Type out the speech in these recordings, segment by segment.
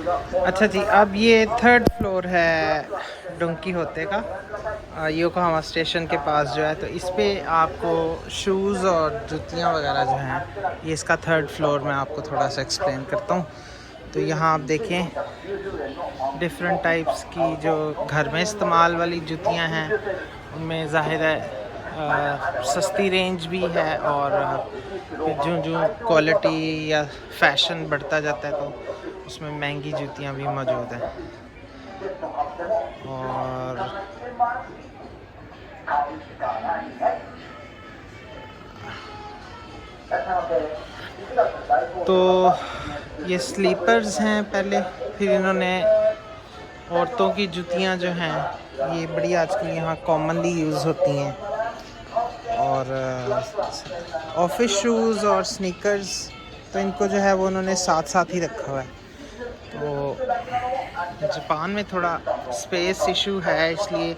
अच्छा जी, अब ये थर्ड फ्लोर है डोन कीहोते का, योकोहामा स्टेशन के पास जो है। तो इस पे आपको शूज़ और जूतियाँ वगैरह जो हैं, ये इसका थर्ड फ्लोर मैं आपको थोड़ा सा एक्सप्लेन करता हूँ। तो यहाँ आप देखें डिफरेंट टाइप्स की जो घर में इस्तेमाल वाली जूतियाँ हैं, उनमें ज़ाहिर है सस्ती रेंज भी है, और फिर जो जो क्वालिटी या फैशन बढ़ता जाता है तो उसमें महंगी जूतियाँ भी मौजूद हैं। और तो ये स्लीपर्स हैं पहले, फिर इन्होंने औरतों की जूतियाँ जो हैं ये बड़ी आजकल यहाँ कॉमनली यूज़ होती हैं, और ऑफिस शूज़ और स्नीकर्स तो इनको जो है वो उन्होंने साथ साथ ही रखा हुआ है। तो जापान में थोड़ा स्पेस इशू है, इसलिए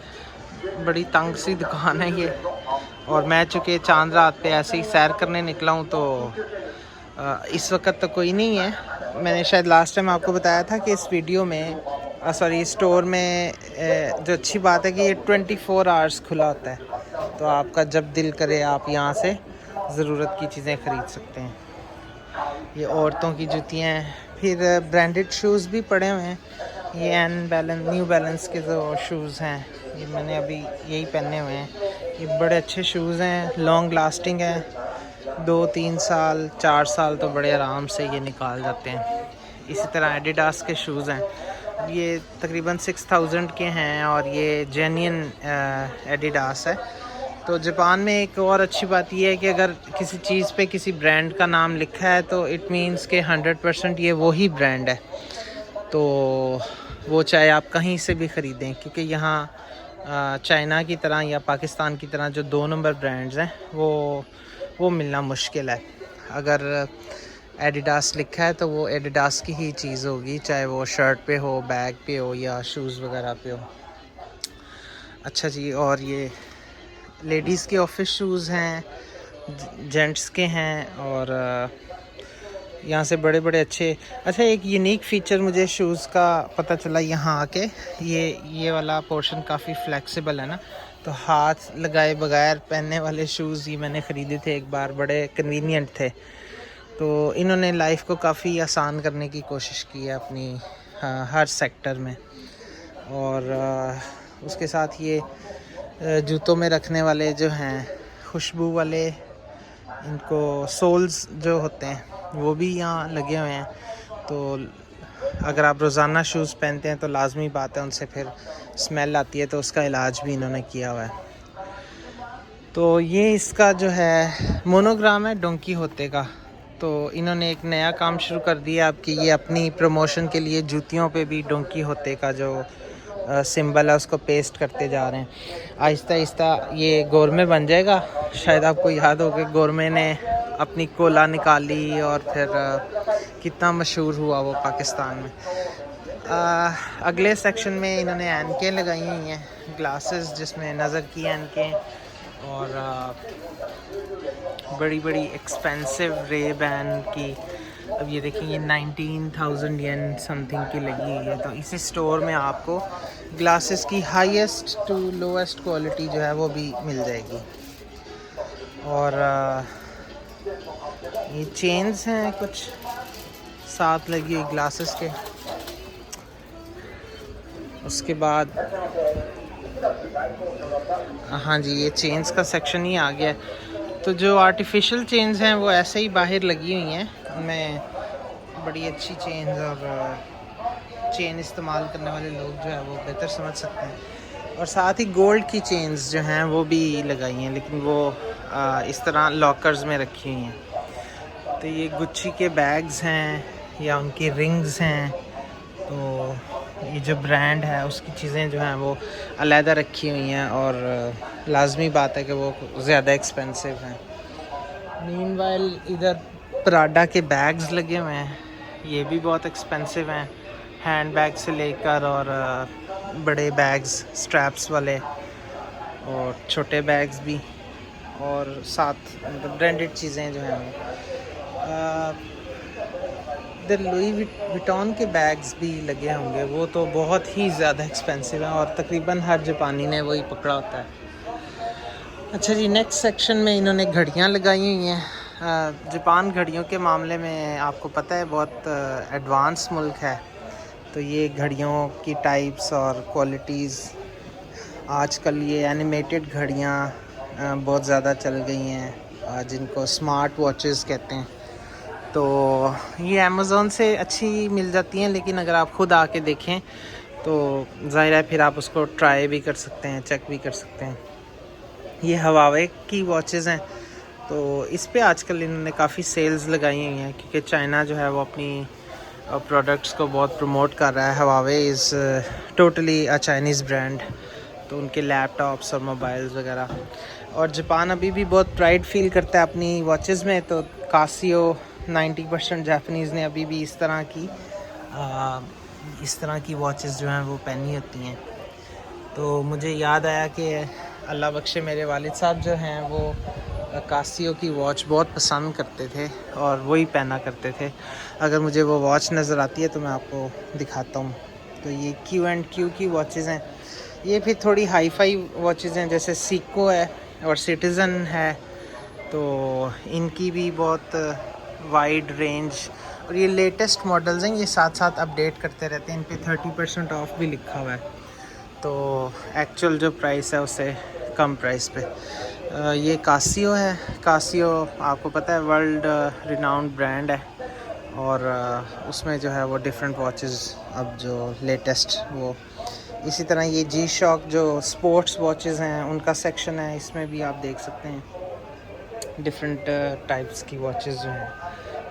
बड़ी तंग सी दुकान है ये। और मैं चूँकि चांद रात पे ऐसे ही सैर करने निकला हूँ, तो इस वक्त तो कोई नहीं है। मैंने शायद लास्ट टाइम आपको बताया था कि इस वीडियो में सॉरी स्टोर में जो अच्छी बात है कि ये 24 आवर्स खुला होता है, तो आपका जब दिल करे आप यहाँ से ज़रूरत की चीज़ें ख़रीद सकते हैं। ये औरतों की जूतियाँ हैं, फिर ब्रांडेड शूज़ भी पड़े हुए हैं। ये न्यू बैलेंस के जो शूज़ हैं, ये मैंने अभी यही पहने हुए हैं। ये बड़े अच्छे शूज़ हैं, लॉन्ग लास्टिंग है, 2-3 साल 4 साल तो बड़े आराम से ये निकाल जाते हैं। इसी तरह एडिडास के शूज़ हैं, ये तकरीबन 6000 के हैं, और ये जेन्युइन एडिडास है। तो जापान में एक और अच्छी बात यह है कि अगर किसी चीज़ पे किसी ब्रांड का नाम लिखा है तो इट मीन्स के 100% ये वही ब्रांड है। तो वो चाहे आप कहीं से भी ख़रीदें, क्योंकि यहाँ चाइना की तरह या पाकिस्तान की तरह जो 2 नंबर ब्रांड्स हैं वो मिलना मुश्किल है। अगर एडिडास लिखा है तो वो एडिडास की ही चीज़ होगी, चाहे वो शर्ट पे हो, बैग पे हो, या शूज़ वगैरह पे हो। अच्छा जी, और ये लेडीज़ के ऑफिस शूज़ हैं, जेंट्स के हैं, और यहाँ से बड़े बड़े अच्छे। अच्छा, एक यूनिक फ़ीचर मुझे शूज़ का पता चला यहाँ आके, ये वाला पोर्शन काफ़ी फ्लेक्सिबल है ना, तो हाथ लगाए बगैर पहनने वाले शूज़ ये मैंने ख़रीदे थे एक बार, बड़े कन्वीनियंट थे। तो इन्होंने लाइफ को काफ़ी आसान करने की कोशिश की है अपनी हर सेक्टर में। और उसके साथ ये जूतों में रखने वाले जो हैं खुशबू वाले, इनको सोल्स जो होते हैं वो भी यहाँ लगे हुए हैं। तो अगर आप रोज़ाना शूज़ पहनते हैं तो लाजमी बात है उनसे फिर स्मेल आती है, तो उसका इलाज भी इन्होंने किया हुआ है। तो ये इसका जो है मोनोग्राम है डोन कीहोते का। तो इन्होंने एक नया काम शुरू कर दिया अब कि ये अपनी प्रमोशन के लिए जूतियों पे भी डोन कीहोते का जो सिंबल है उसको पेस्ट करते जा रहे हैं। आहिस्ता आहिस्ता ये गोरमे बन जाएगा। शायद आपको याद हो कि गोरमे ने अपनी कोला निकाली और फिर कितना मशहूर हुआ वो पाकिस्तान में। अगले सेक्शन में इन्होंने ऐनकें लगाई हुई हैं, ग्लासेस जिसमें नज़र की ऐनकें, और बड़ी बड़ी एक्सपेंसिव रेबैन की। अब ये देखिए 19,000 येन समथिंग की लगी हुई है। तो इसी स्टोर में आपको ग्लासेस की हाईएस्ट टू लोएस्ट क्वालिटी जो है वो भी मिल जाएगी। और ये चेन्स हैं कुछ साथ लगी हुई ग्लासेस के। उसके बाद हाँ जी, ये चेन्स का सेक्शन ही आ गया है। तो जो आर्टिफिशियल चेन्स हैं वो ऐसे ही बाहर लगी हुई हैं, उनमें बड़ी अच्छी चेन्स और चेन इस्तेमाल करने वाले लोग जो है वो बेहतर समझ सकते हैं। और साथ ही गोल्ड की चेन्स जो हैं वो भी लगाई हैं, लेकिन वो इस तरह लॉकर्स में रखी हुई हैं। तो ये गुच्ची के बैग्स हैं या उनकी रिंग्स हैं। तो ये जो ब्रांड है उसकी चीज़ें जो हैं वो अलहदा रखी हुई हैं, और लाजमी बात है कि वो ज़्यादा एक्सपेंसिव हैं। मीनवाइल इधर प्राडा के बैग्स लगे हुए हैं, ये भी बहुत एक्सपेंसिव हैं, हैंड बैग से लेकर और बड़े बैग्स स्ट्रैप्स वाले और छोटे बैग्स भी, और साथ मतलब ब्रांडेड चीज़ें जो हैं इधर लुई विटॉन के बैग्स भी लगे होंगे, वो तो बहुत ही ज़्यादा एक्सपेंसिव हैं और तकरीबन हर जापानी ने वही पकड़ा होता है। अच्छा जी, नेक्स्ट सेक्शन में इन्होंने घड़ियाँ लगाई हुई हैं। जापान घड़ियों के मामले में आपको पता है बहुत एडवांस मुल्क है, तो ये घड़ियों की टाइप्स और क्वालिटीज़, आजकल ये एनिमेटेड घड़ियाँ बहुत ज़्यादा चल गई हैं, जिनको स्मार्ट वॉचेस कहते हैं। तो ये अमेज़ोन से अच्छी मिल जाती हैं, लेकिन अगर आप ख़ुद आके देखें तो ज़ाहिर है फिर आप उसको ट्राई भी कर सकते हैं, चेक भी कर सकते हैं। ये हवावे की वॉचेस हैं, तो इस पे आजकल इन्होंने काफ़ी सेल्स लगाई हुई हैं, क्योंकि चाइना जो है वो अपनी प्रोडक्ट्स को बहुत प्रमोट कर रहा है। Huawei is totally a Chinese brand, तो उनके लैपटॉप्स और मोबाइल्स वगैरह। और जापान अभी भी बहुत प्राइड फील करता है अपनी वॉचेस में, तो कासियो 90% जापानीज़ ने अभी भी इस तरह की वॉचेस जो हैं वो पहनी होती हैं। तो मुझे याद आया कि अल्लाह बख्शे मेरे वालिद साहब जो हैं वो कासियो की वॉच बहुत पसंद करते थे और वही पहना करते थे। अगर मुझे वो वॉच नज़र आती है तो मैं आपको दिखाता हूँ। तो ये Q&Q की वॉचेस हैं। ये फिर थोड़ी हाई फाई वॉचेस हैं, जैसे सीको है और सिटीज़न है, तो इनकी भी बहुत वाइड रेंज, और ये लेटेस्ट मॉडल्स हैं, ये साथ साथ अपडेट करते रहते हैं। इन पे 30% ऑफ भी लिखा हुआ है, तो एक्चुअल जो प्राइस है उससे कम प्राइस पे। ये कासियो है। कासियो आपको पता है वर्ल्ड रिनाउंड ब्रांड है, और उसमें जो है वो डिफरेंट वॉचेस अब जो लेटेस्ट वो। इसी तरह ये जी शॉक जो स्पोर्ट्स वॉचेस हैं उनका सेक्शन है, इसमें भी आप देख सकते हैं डिफरेंट टाइप्स की वॉचेस जो हैं।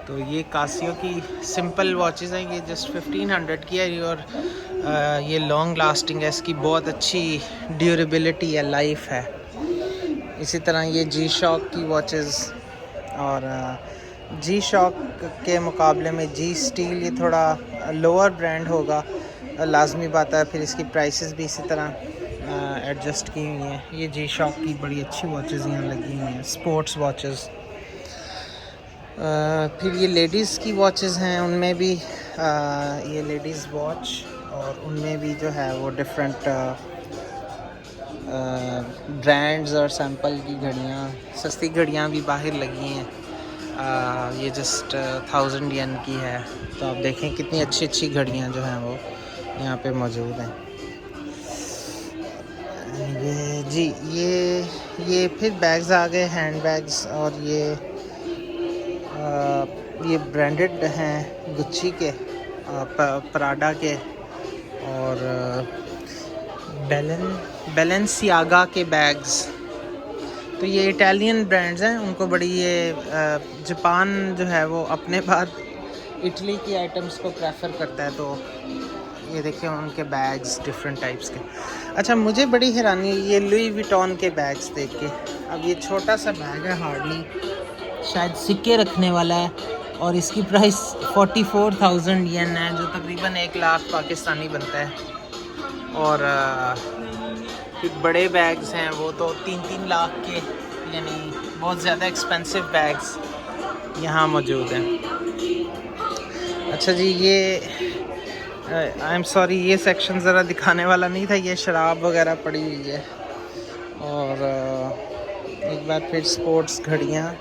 तो ये कासियो की सिंपल वॉचेस हैं, ये जस्ट 1500 की है, और ये लॉन्ग लास्टिंग है, इसकी बहुत अच्छी ड्यूरेबिलिटी है, लाइफ है। इसी तरह ये जी शॉक की वॉचेस, और जी शॉक के मुकाबले में जी स्टील ये थोड़ा लोअर ब्रांड होगा, लाजमी बात है। फिर इसकी प्राइसेस भी इसी तरह एडजस्ट की हुई हैं। ये जी शॉक की बड़ी अच्छी वॉचेस यहाँ लगी हुई हैं, स्पोर्ट्स वॉचेस। फिर ये लेडीज़ की वॉचेस हैं, उनमें भी ये लेडीज़ वॉच, और उनमें भी जो है वो डिफरेंट ब्रांड्स और सैंपल की घड़ियाँ, सस्ती घड़ियाँ भी बाहर लगी हैं। ये जस्ट 1000 येन की है, तो आप देखें कितनी अच्छी अच्छी घड़ियाँ जो हैं वो यहाँ पे मौजूद हैं। ये जी ये फिर बैग्स आ गए, हैंड बैग्स, और ये ब्रांडेड हैं गुच्ची के, पराडा के, और बैलेंसियागा के बैग्स। तो ये इटालियन ब्रांड्स हैं, उनको बड़ी ये जापान जो है वो अपने बाद इटली की आइटम्स को प्रेफर करता है, तो ये देखिए उनके बैग्स डिफरेंट टाइप्स के। अच्छा, मुझे बड़ी हैरानी ये लुई विटॉन के बैग्स देख के। अब ये छोटा सा बैग है, हार्डली शायद सिक्के रखने वाला है, और इसकी प्राइस 44,000 येन है, जो तकरीबन 1 लाख पाकिस्तानी बनता है। और फिर बड़े बैग्स हैं वो तो 3-3 लाख के, यानी बहुत ज़्यादा एक्सपेंसिव बैग्स यहाँ मौजूद हैं। अच्छा जी, ये आई एम सॉरी, ये सेक्शन ज़रा दिखाने वाला नहीं था, ये शराब वगैरह पड़ी हुई है। और एक बार फिर स्पोर्ट्स घड़ियाँ,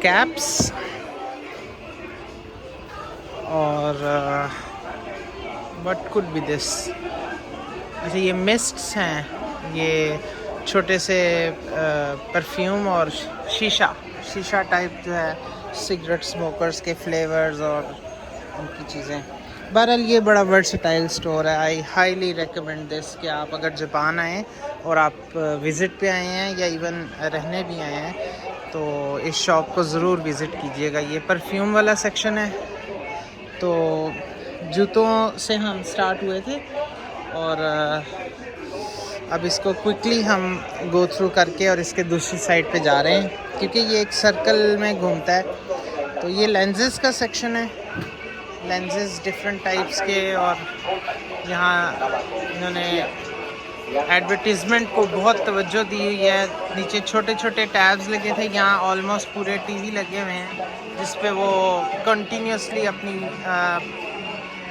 कैप्स, और व्हाट कुड बी दिस। अच्छा, ये मिस्ट्स हैं, ये छोटे से परफ्यूम और शीशा टाइप जो है, सिगरेट स्मोकर्स के फ्लेवर्स और उनकी चीज़ें। बहरहाल ये बड़ा वर्सटाइल स्टोर है। आई हाईली रिकमेंड दिस कि आप अगर जापान आएँ और आप विज़िट पे आए हैं या इवन रहने भी आए हैं, तो इस शॉप को ज़रूर विज़िट कीजिएगा। ये परफ्यूम वाला सेक्शन है। तो जूतों से हम स्टार्ट हुए थे, और अब इसको क्विकली हम गो थ्रू करके और इसके दूसरी साइड पे जा रहे हैं, क्योंकि ये एक सर्कल में घूमता है। तो ये लेंसेज का सेक्शन है, लेंसेज डिफरेंट टाइप्स के, और यहाँ इन्होंने एडवर्टीज़मेंट को बहुत तवज्जो दी हुई है। नीचे छोटे छोटे टैब्स लगे थे, यहाँ ऑलमोस्ट पूरे टीवी लगे हुए हैं जिस पे वो कंटिन्यूसली अपनी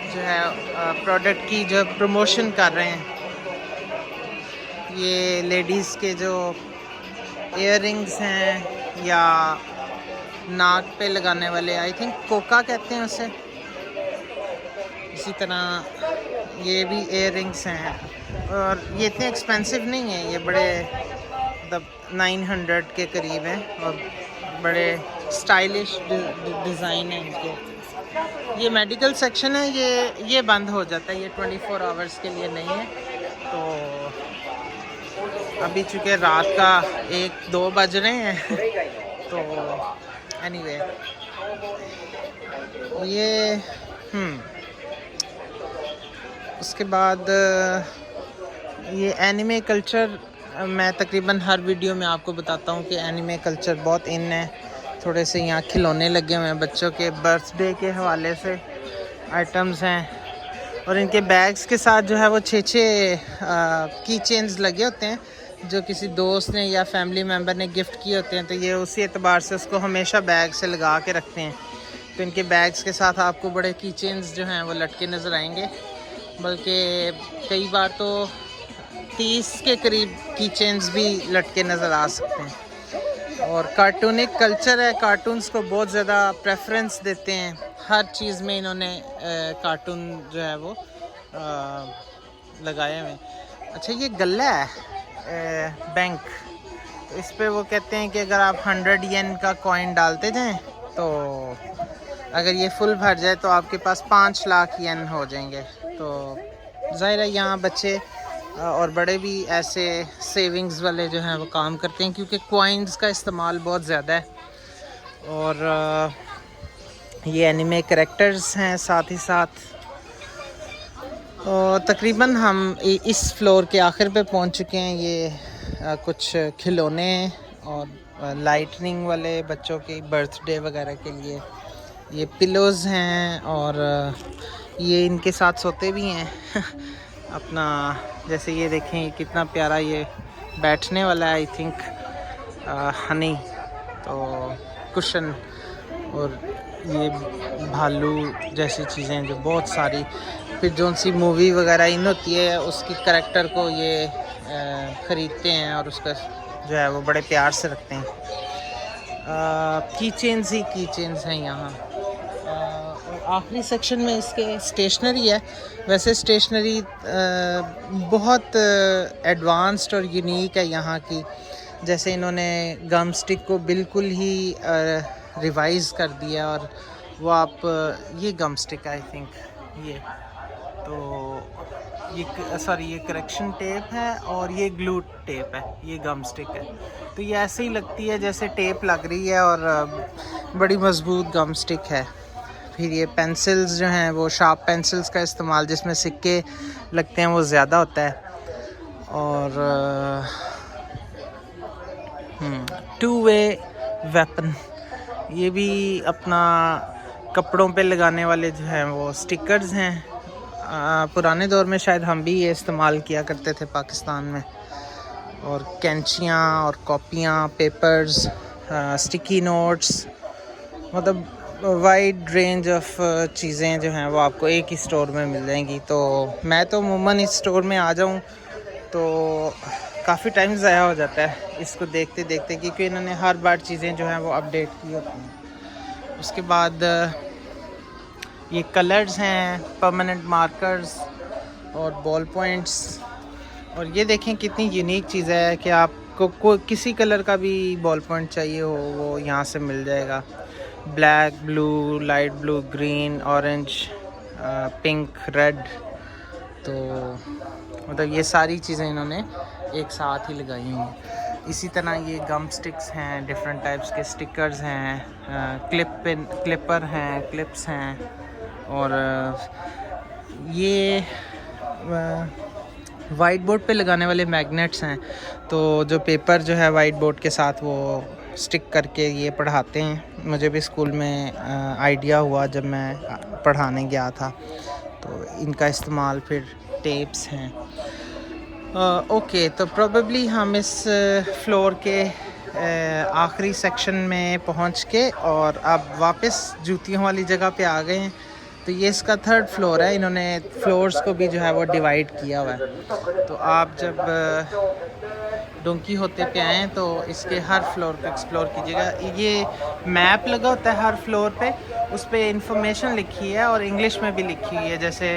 जो है प्रोडक्ट की जो प्रमोशन कर रहे हैं। ये लेडीज़ के जो इयररिंग्स हैं या नाक पे लगाने वाले, आई थिंक कोका कहते हैं उसे। इसी तरह ये भी इयररिंग्स हैं और ये इतने एक्सपेंसिव नहीं है, ये बड़े मतलब 900 के करीब हैं और बड़े स्टाइलिश डिज़ाइन है इनके। ये मेडिकल सेक्शन है, ये बंद हो जाता है, ये 24 आवर्स के लिए नहीं है। तो अभी चूँकि रात का 1-2 बज रहे हैं तो एनीवे ये उसके बाद ये एनिमे कल्चर, मैं तकरीबन हर वीडियो में आपको बताता हूँ कि एनिमे कल्चर बहुत इन है। थोड़े से यहाँ खिलौने लगे हुए हैं बच्चों के बर्थडे के हवाले से आइटम्स हैं और इनके बैग्स के साथ जो है वो 6 की चेन्स लगे होते हैं जो किसी दोस्त ने या फैमिली मेम्बर ने गिफ्ट किए होते हैं, तो ये उसी एतबार से उसको हमेशा बैग से लगा के रखते हैं। तो इनके बैग्स के साथ आपको बड़े की चेन्स जो हैं वो लटके नज़र आएंगे, बल्कि कई बार तो 30 के करीब की चेन्स भी लटके नज़र आ सकते हैं। और कार्टूनिक कल्चर है, कार्टून्स को बहुत ज़्यादा प्रेफरेंस देते हैं, हर चीज़ में इन्होंने कार्टून जो है वो लगाए हुए हैं। अच्छा ये गल्ला है बैंक, तो इस पे वो कहते हैं कि अगर आप 100 येन का कॉइन डालते जाएं तो अगर ये फुल भर जाए तो आपके पास 5 लाख येन हो जाएंगे। तो ज़ाहिर है यहाँ बच्चे और बड़े भी ऐसे सेविंग्स वाले जो हैं वो काम करते हैं, क्योंकि कॉइन्स का इस्तेमाल बहुत ज़्यादा है। और ये एनिमे कैरेक्टर्स हैं साथ ही साथ। और तकरीबन हम इस फ्लोर के आखिर पे पहुंच चुके हैं। ये कुछ खिलौने और लाइटनिंग वाले बच्चों के बर्थडे वगैरह के लिए ये पिलोज़ हैं और ये इनके साथ सोते भी हैं अपना, जैसे ये देखें ये कितना प्यारा ये बैठने वाला है, आई थिंक हनी, तो कुशन, और ये भालू जैसी चीज़ें जो बहुत सारी। फिर जो सी मूवी वगैरह इन होती है उसकी करैक्टर को ये ख़रीदते हैं और उसका जो है वो बड़े प्यार से रखते हैं। की चेन्स ही की चेन्स हैं यहाँ। और आखिरी सेक्शन में इसके स्टेशनरी है। वैसे स्टेशनरी बहुत एडवांस्ड और यूनिक है यहाँ की। जैसे इन्होंने गम स्टिक को बिल्कुल ही रिवाइज़ कर दिया और वो आप ये गम स्टिक आई थिंक ये तो ये करेक्शन टेप है और ये ग्लू टेप है, ये गम स्टिक है। तो ये ऐसे ही लगती है जैसे टेप लग रही है और बड़ी मज़बूत गम स्टिक है। फिर ये पेंसिल्स जो हैं वो शार्प पेंसिल्स का इस्तेमाल जिसमें सिक्के लगते हैं वो ज़्यादा होता है। और 2 वे वेपन, ये भी अपना कपड़ों पे लगाने वाले जो हैं वो स्टिकर्स हैं। पुराने दौर में शायद हम भी ये इस्तेमाल किया करते थे पाकिस्तान में। और कैंचियाँ और कॉपियाँ, पेपर्स, स्टिकी नोट्स, मतलब वाइड रेंज ऑफ चीज़ें जो हैं वो आपको एक ही स्टोर में मिल जाएंगी। तो मैं तो अमूमन इस स्टोर में आ जाऊँ तो काफ़ी टाइम ज़ाया हो जाता है इसको देखते देखते, क्योंकि इन्होंने हर बार चीज़ें जो हैं वो अपडेट की होती हैं। उसके बाद ये कलर्स हैं, परमानेंट मार्कर्स और बॉल पॉइंट्स। और ये देखें कितनी यूनिक चीज़ है कि आपको किसी कलर का भी बॉल पॉइंट चाहिए हो वो यहाँ से मिल जाएगा। Black, blue, light blue, green, orange, pink, red. तो मतलब ये सारी चीज़ें इन्होंने एक साथ ही लगाई हुई हैं। इसी तरह ये गम स्टिक्स हैं, डिफरेंट टाइप्स के स्टिकर्स हैं, क्लिपर हैं, क्लिप्स हैं। और ये वाइट बोर्ड पे लगाने वाले मैग्नेट्स हैं। तो जो पेपर जो है वाइट बोर्ड के साथ वो स्टिक करके ये पढ़ाते हैं। मुझे भी स्कूल में आइडिया हुआ जब मैं पढ़ाने गया था। तो इनका इस्तेमाल, फिर टेप्स हैं। ओके, तो प्रोबेबली हम इस फ्लोर के आखिरी सेक्शन में पहुंच के और अब वापस जूतियों वाली जगह पे आ गए हैं। तो ये इसका थर्ड फ्लोर है। इन्होंने फ्लोर्स को भी जो है वो डिवाइड किया हुआ है। तो आप जब डोंकी होते पे आएँ तो इसके हर फ्लोर को एक्सप्लोर कीजिएगा। ये मैप लगा होता है हर फ्लोर पे, उस पे इंफॉर्मेशन लिखी है और इंग्लिश में भी लिखी हुई है। जैसे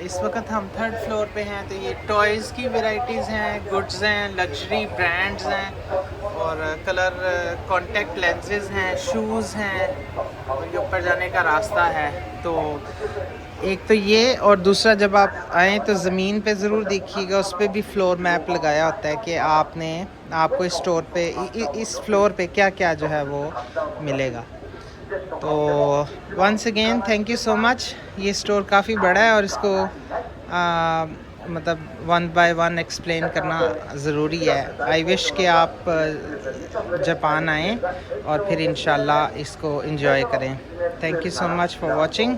इस वक्त हम थर्ड फ्लोर पे हैं, तो ये टॉयज़ की वैरायटीज़ हैं, गुड्स हैं, लग्जरी ब्रांड्स हैं और कलर कॉन्टैक्ट लेंसेज हैं, शूज़ हैं और ये ऊपर जाने का रास्ता है। तो एक तो ये, और दूसरा जब आप आएँ तो ज़मीन पे ज़रूर देखिएगा, उस पे भी फ्लोर मैप लगाया होता है कि आपको इस स्टोर पे इस फ्लोर पे क्या-क्या जो है वो मिलेगा। तो once again thank you so much. ये स्टोर काफ़ी बड़ा है और इसको मतलब वन बाय वन एक्सप्लेन करना ज़रूरी है। आई विश कि आप जापान आएँ और फिर इंशाल्लाह इसको एंजॉय करें। Thank you so much for watching.